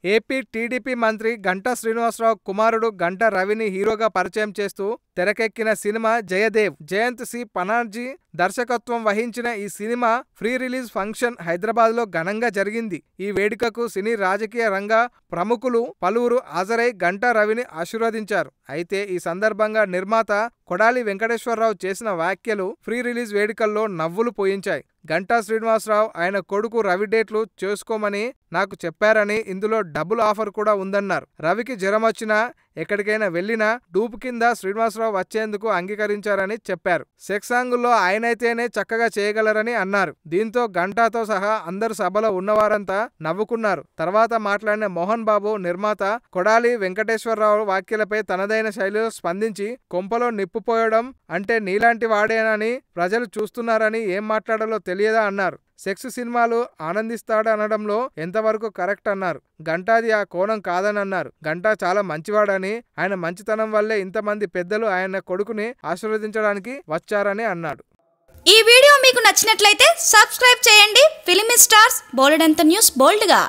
AP TDP మంత్రి గంటా శ్రీనివాసరావు కుమారుడు గంటా రవిని హీరోగా పరిచయం చేస్తూ తెరకెక్కిన సినిమా జయదేవ్. జయంత్ సి పనార్జీ దర్శకత్వం వహించిన ఈ సినిమా ప్రీ రిలీజ్ ఫంక్షన్ హైదరాబాద్లో ఘనంగా జరిగింది. ఈ వేడుకకు సినీ రాజకీయ రంగ ప్రముఖులు పలువురు హాజరై గంటా రవిని ఆశీర్వదించారు. అయితే ఈ సందర్భంగా నిర్మాత కొడాలి వెంకటేశ్వరరావు చేసిన వ్యాఖ్యలు ప్రీ రిలీజ్ వేడుకల్లో నవ్వులు పోయించాయి. గంటా శ్రీనివాసరావు ఆయన కొడుకు రవి డేట్లు చేసుకోమని నాకు చెప్పారని, ఇందులో డబుల్ ఆఫర్ కూడా ఉందన్నారు. రవికి జ్వరం వచ్చినా ఎక్కడికైనా వెళ్లినా డూప్ కింద శ్రీనివాసరావు వచ్చేందుకు అంగీకరించారని చెప్పారు. సెక్స్ సాంగుల్లో ఆయనైతేనే చక్కగా చేయగలరని అన్నారు. దీంతో గంటాతో సహా అందరు సభలో ఉన్నవారంతా నవ్వుకున్నారు. తర్వాత మాట్లాడిన మోహన్ బాబు నిర్మాత కొడాలి వెంకటేశ్వరరావు వ్యాఖ్యలపై తనదైన శైలిలో స్పందించి, కొంపలో నిప్పుపోయడం అంటే నీలాంటి వాడేనని ప్రజలు చూస్తున్నారని ఏం మాట్లాడాలో తెలియదా అన్నారు. సెక్స్ సినిమాలు ఆనందిస్తాడనడంలో ఎంతవరకు కరెక్ట్ అన్నారు. గంటాది ఆ కోణం కాదని అన్నారు. గంటా చాలా మంచివాడని, ఆయన మంచితనం వల్లే ఇంతమంది పెద్దలు ఆయన కొడుకుని ఆశీర్వదించడానికి వచ్చారని అన్నాడు. ఈ వీడియో మీకు నచ్చినట్లయితే సబ్స్క్రైబ్ చేయండి. ఫిలిమి స్టార్స్ బోలెడంత న్యూస్ బోల్డ్గా.